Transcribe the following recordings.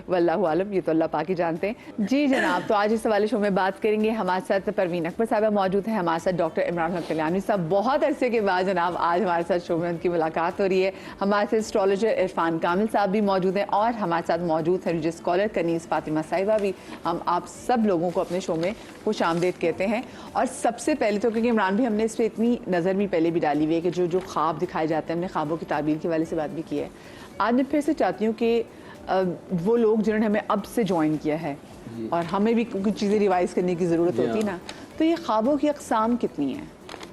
واللہ عالم، یہ تو اللہ پاک ہی جانتے ہیں۔ جی جناب، تو آج اس حوالے شو میں بات کریں گے۔ ہمارے ساتھ پروین اکبر صاحبہ موجود ہیں، ہمارے ساتھ ڈاکٹر عمران حق کلیانی صاحب، بہت عرصے کے بعد جناب آج ہمارے ساتھ شو میں ان کی ملاقات ہو رہی ہے۔ ہمارے ساتھ اسٹرالوجر عرفان کامل صاحب بھی موجود ہیں، اور ہمارے ساتھ موجود ہیں ریلیجس اسکالر کنیز فاطمہ صاحبہ بھی۔ ہم آپ سب لوگوں کو اپنے شو میں خوش آمدید کہتے ہیں۔ اور سب سے پہلے تو کیونکہ عمران بھی ہم نے اس پہ اتنی نظر بھی پہلے بھی ڈالی ہوئی ہے کہ جو خواب دکھائے جاتے ہیں، ہم نے خوابوں کی تعبیر کے والے سے بات بھی کی ہے۔ آج میں پھر سے چاہتی ہوں کہ وہ لوگ جنہوں نے ہمیں اب سے جوائن کیا ہے اور ہمیں بھی کچھ چیزیں ریوائز کرنے کی ضرورت ہوتی نا، تو یہ خوابوں کی اقسام کتنی ہیں؟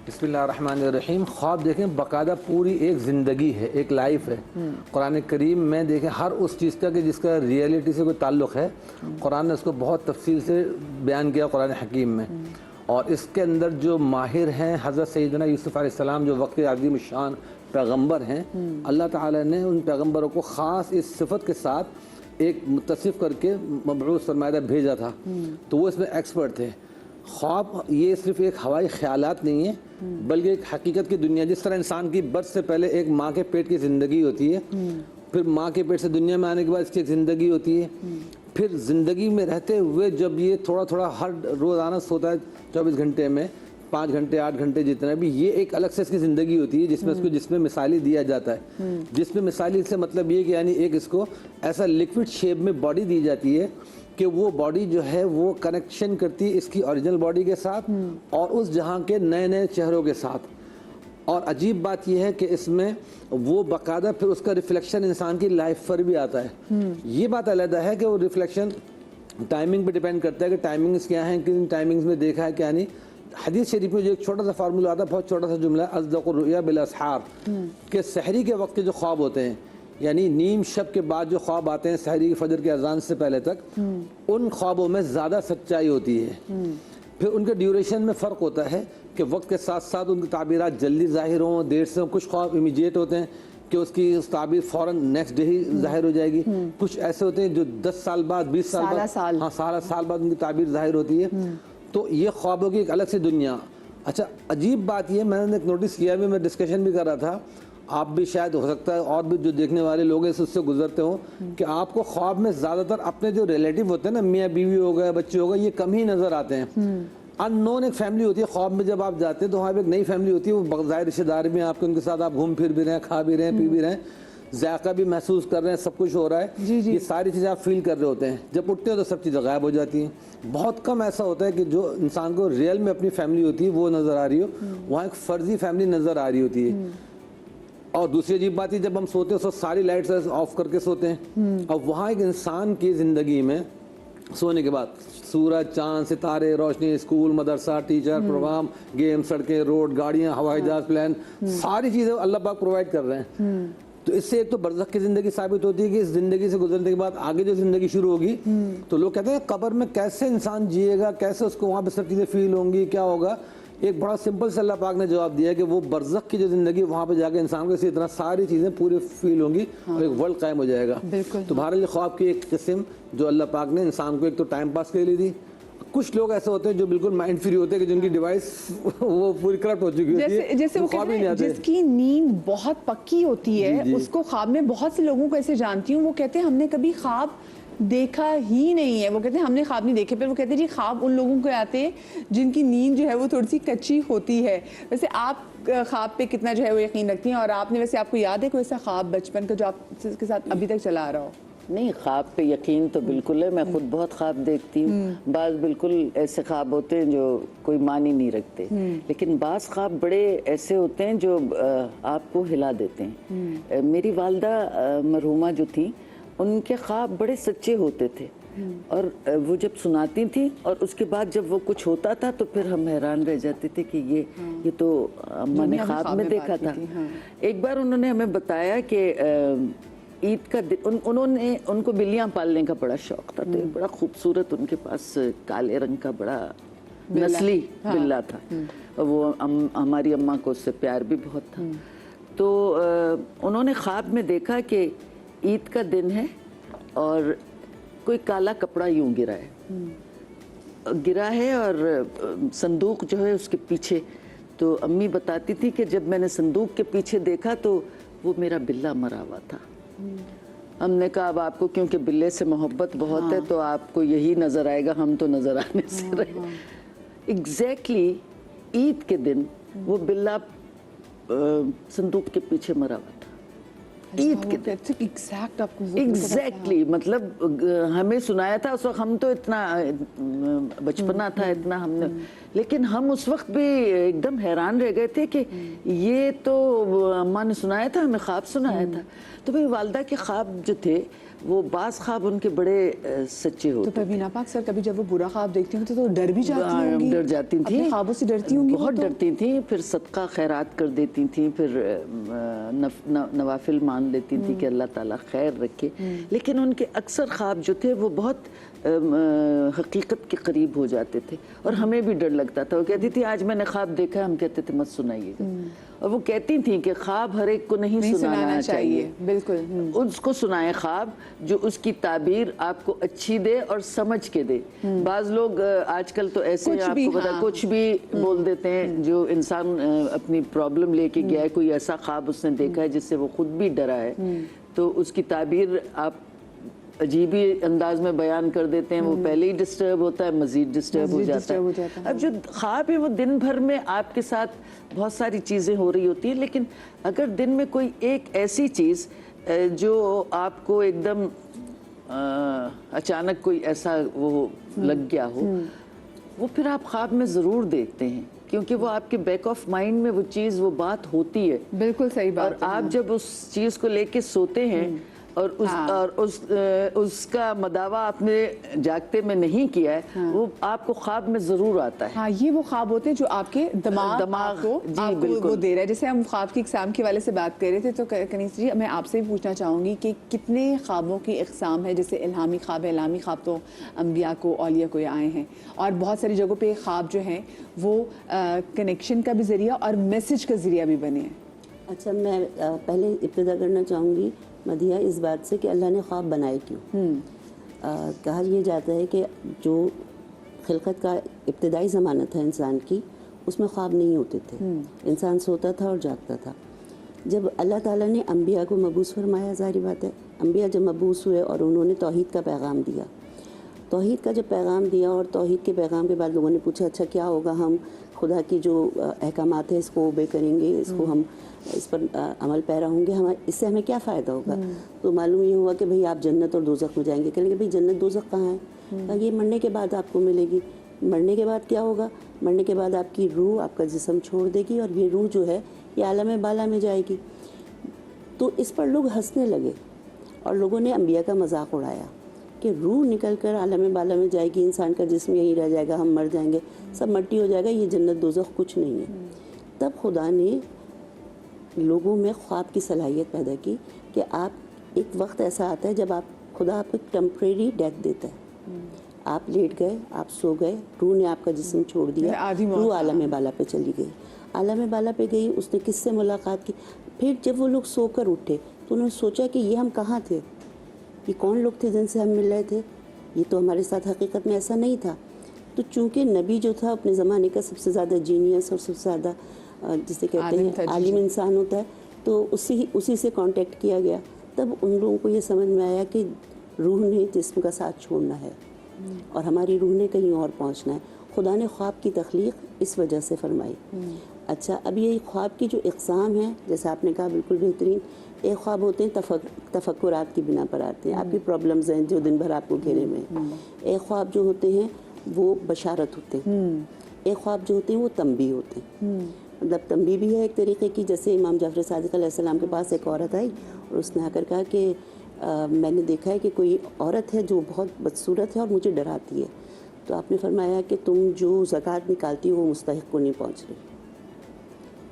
بسم اللہ الرحمن الرحیم۔ خواب دیکھیں باقاعدہ پوری ایک زندگی ہے، ایک لائف ہے۔ قرآن کریم میں دیکھیں ہر اس چیز کا کہ جس کا ریئلٹی سے کوئی تعلق ہے، قرآن نے اس کو بہت تفصیل سے بیان کیا قرآن حکیم میں، اور اس کے اندر جو ماہر ہیں حضرت سیدنا یوسف علیہ السلام جو وقت عظیم الشان پیغمبر ہیں، اللہ تعالیٰ نے ان پیغمبروں کو خاص اس صفت کے ساتھ ایک متصف کر کے مبعوث فرمایا بھیجا تھا، تو وہ اس میں ایکسپرٹ تھے۔ خواب یہ صرف ایک ہوائی خیالات نہیں ہے، بلکہ ایک حقیقت کی دنیا، جس طرح انسان کی برتھ سے پہلے ایک ماں کے پیٹ کی زندگی ہوتی ہے، پھر ماں کے پیٹ سے دنیا میں آنے کے بعد اس کی ایک زندگی ہوتی ہے، پھر زندگی میں رہتے ہوئے جب یہ تھوڑا تھوڑا ہر روزانہ سوتا ہے 24 گھنٹے میں 5 گھنٹے 8 گھنٹے جتنا بھی، یہ ایک الگ سے اس کی زندگی ہوتی ہے جس میں اس کو جس میں مثالی دیا جاتا ہے، جس میں مثالی سے مطلب یہ کہ یعنی ایک اس کو ایسا لکوڈ شیپ میں باڈی دی جاتی ہے کہ وہ باڈی جو ہے وہ کنیکشن کرتی ہے اس کی اوریجنل باڈی کے ساتھ اور اس جہاں کے نئے نئے چہروں کے ساتھ۔ اور عجیب بات یہ ہے کہ اس میں وہ باقاعدہ پھر اس کا ریفلیکشن انسان کی لائف پر بھی آتا ہے۔ یہ بات علیحدہ ہے کہ وہ ریفلیکشن ٹائمنگ پہ ڈیپینڈ کرتا ہے کہ ٹائمنگز کیا ہیں، کن ٹائمنگز میں دیکھا ہے کیا نہیں۔ حدیث شریف میں جو ایک چھوٹا سا فارمولہ آتا ہے، بہت چھوٹا سا جملہ ہے، اصدق الرؤیا بالاسحار، کہ سحری کے وقت کے جو خواب ہوتے ہیں، یعنی نیم شب کے بعد جو خواب آتے ہیں سحری کی فجر کی اذان سے پہلے تک، ان خوابوں میں زیادہ سچائی ہوتی ہے۔ پھر ان کے ڈیوریشن میں فرق ہوتا ہے کہ وقت کے ساتھ ساتھ ان کی تعبیرات جلدی ظاہر ہوں، دیر سے ہوں۔ کچھ خواب امیجیٹ ہوتے ہیں کہ اس کی اس تعبیر فوراً نیکسٹ ڈے ہی ظاہر ہو جائے گی، کچھ ایسے ہوتے ہیں جو 10 سال بعد 20 سال بعد سال بعد ان کی تعبیر ظاہر ہوتی ہے۔ تو یہ خوابوں کی ایک الگ سی دنیا۔ اچھا عجیب بات یہ میں نے ایک نوٹس کیا بھی، میں ڈسکشن بھی کر رہا تھا، آپ بھی شاید ہو سکتا ہے اور بھی جو دیکھنے والے لوگ ہیں اس سے گزرتے ہوں، کہ آپ کو خواب میں زیادہ تر اپنے جو ریلیٹیو ہوتے ہیں نا، میاں بیوی ہو گئے، بچے ہو گئے، یہ کم ہی نظر آتے ہیں۔ ان نون ایک فیملی ہوتی ہے خواب میں، جب آپ جاتے ہیں تو وہاں پہ ایک نئی فیملی ہوتی ہے، وہ بغیر رشتہ دار بھی ہیں آپ کے، ان کے ساتھ آپ گھوم پھر بھی رہے ہیں، کھا بھی رہے ہیں، پی بھی رہے ہیں، ذائقہ بھی محسوس کر رہے ہیں، سب کچھ ہو رہا ہے، یہ ساری چیزیں آپ فیل کر رہے ہوتے ہیں۔ جب اٹھتے ہیں تو سب چیزیں غائب ہو جاتی ہیں۔ بہت کم ایسا ہوتا ہے کہ جو انسان کو ریئل میں اپنی فیملی ہوتی ہے وہ نظر آ رہی ہو، وہاں ایک فرضی فیملی نظر آ رہی ہوتی ہے۔ اور دوسری عجیب بات ہے جب ہم سوتے ہیں اس وقت ساری لائٹس آف کر کے سوتے ہیں، اور وہاں ایک انسان کی زندگی میں سونے کے بعد سورج، چاند، ستارے، روشنی، اسکول، مدرسہ، ٹیچر، پروگرام، گیم، سڑکیں، روڈ، گاڑیاں، ہوائی جہاز، پلان، ساری چیزیں اللہ پاک پرووائڈ کر رہے ہیں۔ تو اس سے ایک تو برزخ کی زندگی ثابت ہوتی ہے کہ اس زندگی سے گزرنے کے بعد آگے جو زندگی شروع ہوگی، تو لوگ کہتے ہیں قبر میں کیسے انسان جیے گا، کیسے اس کو وہاں پہ سب چیزیں فیل ہوں گی، کیا ہوگا۔ ایک بڑا سمپل سے اللہ پاک نے جواب دیا ہے کہ وہ برزخ کی جو زندگی وہاں پہ جا کے انسان کو اسی طرح ساری چیزیں پوری فیل ہوں گی اور ایک ورلڈ قائم ہو جائے گا۔ تو بہرحال خواب کی ایک قسم جو اللہ پاک نے انسان کو ایک تو ٹائم پاس کے لیے دی۔ کچھ لوگ ایسے ہوتے ہیں جو بالکل مائنڈ فری ہوتے ہیں کہ جن کی ڈیوائس وہ پوری کرپٹ ہو چکی ہوتی ہے، جیسے وہ کہتے ہیں جس کی نیند بہت پکی ہوتی ہے اس کو خواب میں، بہت سے لوگوں کو ایسے جانتی ہوں وہ کہتے ہیں ہم نے کبھی خواب دیکھا ہی نہیں ہے، وہ کہتے ہیں ہم نے خواب نہیں دیکھے، پھر وہ کہتے ہیں جی خواب ان لوگوں کو آتے ہیں جن کی نیند جو ہے وہ تھوڑی سی کچی ہوتی ہے۔ ویسے آپ خواب پہ کتنا جو ہے وہ یقین رکھتی ہیں، اور آپ نے ویسے آپ کو یاد ہے کوئی ایسا خواب بچپن کا جو آپ کے ساتھ ابھی تک چلا آ رہا ہو؟ نہیں، خواب پہ یقین تو بالکل ہے، میں خود بہت خواب دیکھتی ہوں۔ بعض بالکل ایسے خواب ہوتے ہیں جو کوئی معنی نہیں رکھتے، لیکن بعض خواب بڑے ایسے ہوتے ہیں جو آپ کو ہلا دیتے ہیں۔ میری والدہ مرحومہ جو تھیں ان کے خواب بڑے سچے ہوتے تھے، اور وہ جب سناتی تھیں اور اس کے بعد جب وہ کچھ ہوتا تھا تو پھر ہم حیران رہ جاتے تھے کہ یہ تو اماں نے خواب میں دیکھا تھا۔ ایک بار انہوں نے ہمیں بتایا کہ عید کا دن ان کو بلیاں پالنے کا بڑا شوق تھا، تو بڑا خوبصورت ان کے پاس کالے رنگ کا بڑا نسلی بلا تھا، اور وہ ہماری اماں کو اس سے پیار بھی بہت تھا۔ تو انہوں نے خواب میں دیکھا کہ عید کا دن ہے اور کوئی کالا کپڑا یوں گرا ہے اور صندوق جو ہے اس کے پیچھے۔ تو امی بتاتی تھی کہ جب میں نے صندوق کے پیچھے دیکھا تو وہ میرا بلا مرا ہوا تھا۔ ہم نے کہا اب آپ کو کیونکہ بلے سے محبت بہت ہے تو آپ کو یہی نظر آئے گا, ہم تو نظر آنے سے رہے. ایگزیکٹلی عید کے دن وہ بلا صندوق کے پیچھے مرا ہوا تھا. عید کے دن ایگزیکٹلی, مطلب ہمیں سنایا تھا اس وقت, ہم تو اتنا بچپنا تھا اتنا ہم نے, لیکن ہم اس وقت بھی ایک دم حیران رہ گئے تھے کہ یہ تو اماں نے سنایا تھا, ہمیں خواب سنایا تھا. تو بھئی والدہ کے خواب جو تھے وہ بعض خواب ان کے بڑے سچے ہوتے. تو پروین پاک سر کبھی جب وہ برا خواب دیکھتی ہوں تو ڈر بھی جاتی ہوں گی, ڈر جاتی تھیں, اپنے خوابوں سے ڈرتی ہوں گی, بہت ڈرتی تھیں. پھر صدقہ خیرات کر دیتی تھیں, پھر نوافل مان لیتی تھیں کہ اللہ تعالیٰ خیر رکھے. لیکن ان کے اکثر خواب جو تھے وہ بہت حقیقت کے قریب ہو جاتے تھے اور ہمیں بھی ڈر لگتا تھا. وہ کہتی تھی آج میں نے خواب دیکھا, ہم کہتے تھے مت سنائیے گا. اور وہ کہتی تھیں کہ خواب ہر ایک کو نہیں سنانا چاہیے, بالکل اس کو سنائے خواب جو اس کی تعبیر آپ کو اچھی دے اور سمجھ کے دے. بعض لوگ آج کل تو ایسے آپ کو پتا کچھ بھی بول دیتے ہیں. جو انسان اپنی پرابلم لے کے گیا ہے, کوئی ایسا خواب اس نے دیکھا ہے جس سے وہ خود بھی ڈرا ہے, تو اس کی تعبیر آپ عجیب ہی انداز میں بیان کر دیتے ہیں. وہ پہلے ہی ڈسٹرب ہوتا ہے, مزید ڈسٹرب ہو جاتا ہے. اب جو خواب ہے وہ دن بھر میں آپ کے ساتھ بہت ساری چیزیں ہو رہی ہوتی ہیں, لیکن اگر دن میں کوئی ایک ایسی چیز جو آپ کو ایک دم اچانک کوئی ایسا وہ لگ گیا ہو, وہ پھر آپ خواب میں ضرور دیکھتے ہیں, کیونکہ وہ آپ کے بیک آف مائنڈ میں وہ چیز وہ بات ہوتی ہے. بالکل صحیح بات. اور آپ جب اس چیز کو لے کے سوتے ہیں اور اس کا مداوع آپ نے جاگتے میں نہیں کیا ہے, وہ آپ کو خواب میں ضرور آتا ہے. ہاں, یہ وہ خواب ہوتے ہیں جو آپ کے دماغ کو وہ دے رہا ہے. جیسے ہم خواب کی اقسام کے والے سے بات کر رہے تھے, تو کنیز جی میں آپ سے بھی پوچھنا چاہوں گی کہ کتنے خوابوں کی اقسام ہے. جیسے الہامی خواب ہے, الہامی خواب تو انبیاء کو اولیاء کو آئے ہیں, اور بہت ساری جگہوں پہ خواب جو ہیں وہ کنیکشن کا بھی ذریعہ اور میسج کا ذریعہ بھی بنے ہیں. اچھا, میں پہلے ابتدا کرنا چاہوں گی مدیحہ اس بات سے کہ اللہ نے خواب بنائے کیوں. کہا یہ جاتا ہے کہ جو خلقت کا ابتدائی زمانہ تھا انسان کی, اس میں خواب نہیں ہوتے تھے. انسان سوتا تھا اور جاگتا تھا. جب اللہ تعالیٰ نے انبیاء کو مبعوث فرمایا, ظاہری بات ہے انبیاء جب مبعوث ہوئے اور انہوں نے توحید کا پیغام دیا, توحید کا جب پیغام دیا اور توحید کے پیغام کے بعد لوگوں نے پوچھا اچھا کیا ہوگا, ہم خدا کی جو احکامات ہیں اس کو اوبے کریں گے, اس کو ہم اس پر عمل پیرا ہوں گے, اس سے ہمیں کیا فائدہ ہوگا. تو معلوم یہ ہوا کہ بھئی آپ جنت اور دوزخ میں جائیں گے. کہیں گے بھئی جنت دوزخ کہاں ہے؟ یہ مرنے کے بعد آپ کو ملے گی. مرنے کے بعد کیا ہوگا؟ مرنے کے بعد آپ کی روح آپ کا جسم چھوڑ دے گی, اور یہ روح جو ہے یہ عالم بالا میں جائے گی. تو اس پر لوگ ہنسنے لگے اور لوگوں نے انبیاء کا مذاق اڑایا کہ روح نکل کر عالم بالا میں جائے گی, انسان کا جسم یہیں رہ جائے گا, ہم مر جائیں گے, سب مٹی ہو جائے گا, یہ جنت دوزخ کچھ نہیں ہے. تب خدا نے لوگوں میں خواب کی صلاحیت پیدا کی کہ آپ ایک وقت ایسا آتا ہے جب خدا آپ کو ٹیمپریری ڈیتھ دیتا ہے. آپ لیٹ گئے, آپ سو گئے, روح نے آپ کا جسم چھوڑ دیا, روح عالم بالا پہ چلی گئی. عالم بالا پہ گئی, اس نے کس سے ملاقات کی. پھر جب وہ لوگ سو کر اٹھے تو انہوں نے سوچا کہ یہ ہم کہاں تھے, یہ کون لوگ تھے جن سے ہم مل رہے تھے, یہ تو ہمارے ساتھ حقیقت میں ایسا نہیں تھا. تو چونکہ نبی جو تھا اپنے زمانے کا سب سے زیادہ جینیس اور سب سے زیادہ جسے کہتے ہیں عالم انسان ہوتا ہے, تو اسی سے کانٹیکٹ کیا گیا. تب ان لوگوں کو یہ سمجھ میں آیا کہ روح نے جسم کا ساتھ چھوڑنا ہے اور ہماری روح نے کہیں اور پہنچنا ہے. خدا نے خواب کی تخلیق اس وجہ سے فرمائی. اچھا, اب یہ خواب کی جو اقسام ہیں, جیسے آپ نے کہا بالکل بہترین, ایک خواب ہوتے ہیں تفکرات کی بنا پر آتے ہیں, آپ کی پرابلمز ہیں جو دن بھر آپ کو گھیرے میں ہیں. ایک خواب جو ہوتے ہیں وہ بشارت ہوتے ہیں. ایک خواب جو ہوتے ہیں وہ تنبیہ ہوتے ہیں. مطلب تنبیہ بھی ہے ایک طریقے کی, جیسے امام جعفر صادق علیہ السلام کے پاس ایک عورت آئی اور اس نے آ کر کہا کہ میں نے دیکھا ہے کہ کوئی عورت ہے جو بہت بدصورت ہے اور مجھے ڈراتی ہے. تو آپ نے فرمایا کہ تم جو زکوٰۃ نکالتی ہو وہ مستحق کو نہیں پہنچ رہی.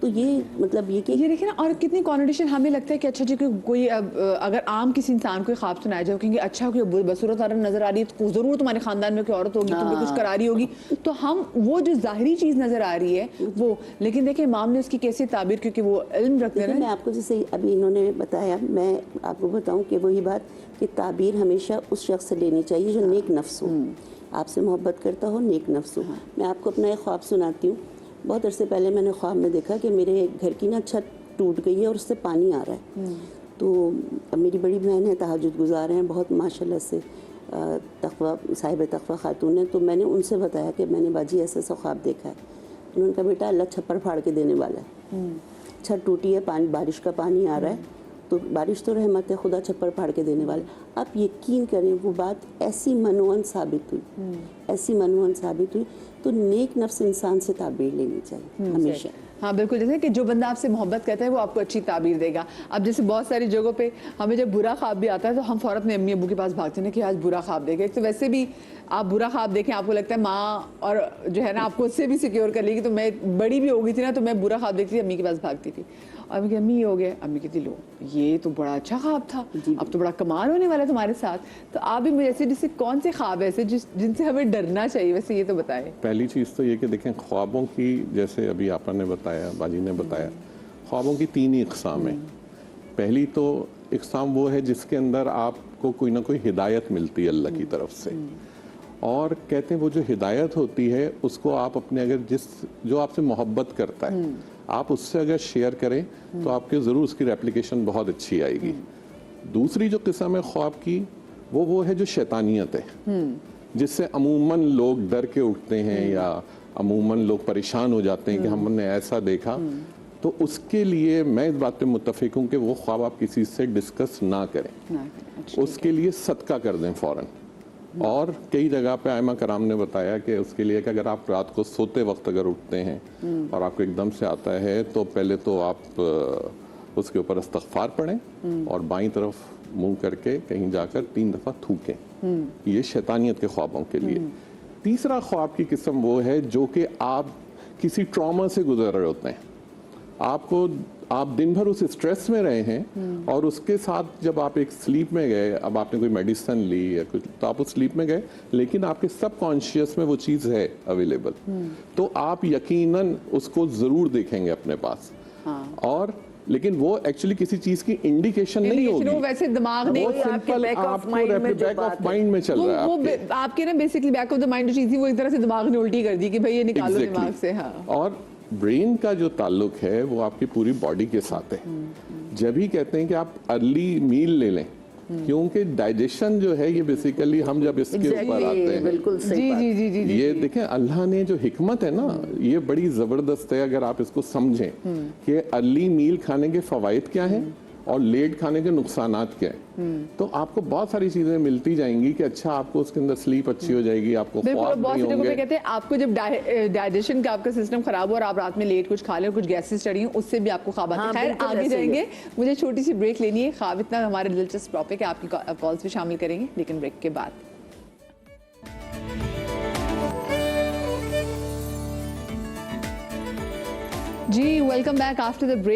تو یہ مطلب یہ کہ یہ دیکھیں نا, اور کتنی کانوٹیشن ہمیں لگتا ہے کہ اچھا جی کوئی اگر عام کسی انسان کو خواب سنایا جائے کہیں اچھا کوئی بدصورت عورت نظر آ رہی ہے تو ضرور تمہارے خاندان میں کوئی عورت ہوگی, تم پہ کچھ کرا رہی ہوگی, تو ہم وہ جو ظاہری چیز نظر آ رہی ہے وہ, لیکن دیکھیں امام نے اس کی کیسی تعبیر, کیونکہ وہ علم رکھتے ہیں. میں آپ کو جیسے ابھی انہوں نے بتایا, میں آپ کو بتاؤں کہ وہی بات کہ تعبیر ہمیشہ اس شخص سے لینی چاہیے جو نیک نفس ہو, آپ سے محبت کرتا ہو, نیک نفس ہو. میں آپ کو اپنا ایک خواب سناتی ہوں. بہت عرصے پہلے میں نے خواب میں دیکھا کہ میرے گھر کی نا چھت ٹوٹ گئی ہے اور اس سے پانی آ رہا ہے. تو میری بڑی بہن ہے، تہجد گزار ہیں بہت ماشاءاللہ سے، تقوی صاحب تقوی خاتون ہے. تو میں نے ان سے بتایا کہ میں نے باجی ایسا ایسا خواب دیکھا ہے. انہوں نے کہا بیٹا اللہ چھپر پھاڑ کے دینے والا ہے. چھت ٹوٹی ہے، پانی بارش کا پانی آ رہا ہے، تو بارش تو رحمت ہے، خدا چھپر پھاڑ کے دینے والا ہے. آپ یقین کریں وہ بات ایسی منوہن ثابت ہوئی، ایسی منوہن ثابت ہوئی. تو نیک نفس انسان سے تعبیر لینی چاہیے ہمیشہ. ہاں بالکل، جیسے کہ جو بندہ آپ سے محبت کرتا ہے وہ آپ کو اچھی تعبیر دے گا. اب جیسے بہت ساری جگہوں پہ ہمیں جب برا خواب بھی آتا ہے تو ہم فوراً اپنے امی ابو کے پاس بھاگتے ہیں کہ آج برا خواب دیکھے. تو ویسے بھی آپ برا خواب دیکھیں آپ کو لگتا ہے ماں اور جو ہے نا آپ کو اس سے بھی سیکیور کر لے گی. تو میں بڑی بھی ہو گئی تھی نا تو میں برا خواب دیکھتی تھی امی کے پاس بھاگتی تھی اور امی کہ امی یہ ہو گیا. امی کہتی لو یہ تو بڑا اچھا خواب تھا، اب تو بڑا کمال ہونے والا ہے تمہارے ساتھ. تو آپ بھی مجھے ایسے جیسے کون سے خواب ایسے جن سے ہمیں ڈرنا چاہیے ویسے یہ تو بتائیں. پہلی چیز تو یہ کہ دیکھیں خوابوں کی، جیسے ابھی آپ نے بتایا، باجی نے بتایا، خوابوں کی 3 ہی اقسام ہیں. پہلی تو اقسام وہ ہے جس کے اندر آپ کو کوئی نہ کوئی ہدایت ملتی ہے اللہ کی طرف سے، اور کہتے ہیں وہ جو ہدایت ہوتی ہے اس کو آپ اپنے اگر جو آپ سے محبت کرتا ہے آپ اس سے اگر شیئر کریں تو آپ کے ضرور اس کی ریپلیکیشن بہت اچھی آئے گی. دوسری جو قسم ہے خواب کی وہ ہے جو شیطانیت ہے، جس سے عموماً لوگ ڈر کے اٹھتے ہیں یا عموماً لوگ پریشان ہو جاتے ہیں کہ ہم نے ایسا دیکھا. تو اس کے لیے میں اس بات پہ متفق ہوں کہ وہ خواب آپ کسی سے ڈسکس نہ کریں، اس کے لیے صدقہ کر دیں فوراً. اور کئی جگہ پہ ائمہ کرام نے بتایا کہ اس کے لیے کہ اگر آپ رات کو سوتے وقت اگر اٹھتے ہیں اور آپ کو ایک دم سے آتا ہے تو پہلے تو آپ اس کے اوپر استغفار پڑھیں اور بائیں طرف منہ کر کے کہیں جا کر 3 دفعہ تھوکیں. یہ شیطانیت کے خوابوں کے لیے. تیسرا خواب کی قسم وہ ہے جو کہ آپ کسی ٹراما سے گزر رہے ہوتے ہیں، آپ دن بھر اس اسٹریس میں رہے ہیں اور اس کے ساتھ جب آپ ایک سلیپ میں گئے، اب آپ نے کوئی میڈیسن لی یا کچھ تو آپ اس سلیپ میں گئے لیکن آپ کے سب کانشیس میں وہ چیز ہے اویلیبل، تو آپ یقیناً اس کو ضرور دیکھیں گے اپنے پاس. اور لیکن وہ ایکچولی کسی چیز کی انڈیکیشن نہیں ہوگی، وہ ویسے دماغ وہ نہیں سمپل آپ کو بیک آف مائنڈ میں چل رہا ہے. وہ آپ کے نا basically back of the mind جو چیز تھی وہ ایک طرح سے دماغ نے الٹی کر دی کہ بھائی یہ نکالو دماغ سے. ہاں، اور برین کا جو تعلق ہے وہ آپ کی پوری باڈی کے ساتھ ہے. جب ہی کہتے ہیں کہ آپ ارلی میل لے لیں کیونکہ ڈائجیشن جو ہے یہ بیسیکلی ہم جب اس کے اوپر آتے ہیں بالکل صحیح بات. یہ دیکھیں اللہ نے جو حکمت ہے نا یہ بڑی زبردست ہے اگر آپ اس کو سمجھیں کہ ارلی میل کھانے کے فوائد کیا ہیں اور لیٹ کھانے کے نقصانات کیا ہیں. تو آپ کو بہت ساری چیزیں ملتی جائیں گی کہ اچھا آپ کو اس کے اندر سلیپ اچھی ہو جائے گی، آپ کو خواب نہیں ہوں گے. کہتے ہیں آپ کو جب ڈائجیشن کا آپ کا سسٹم خراب ہو اور آپ رات میں لیٹ کچھ کھا لیں اور کچھ گیسز چڑھی اس سے بھی آپ کو خواب آتے ہیں. خیر آگے جائیں گے، مجھے چھوٹی سی بریک لینی ہے. خواب اتنا ہمارے دلچسپ ٹاپک ہے، آپ کی کالز بھی شامل کریں گے لیکن بریک کے بعد. جی welcome back after the break.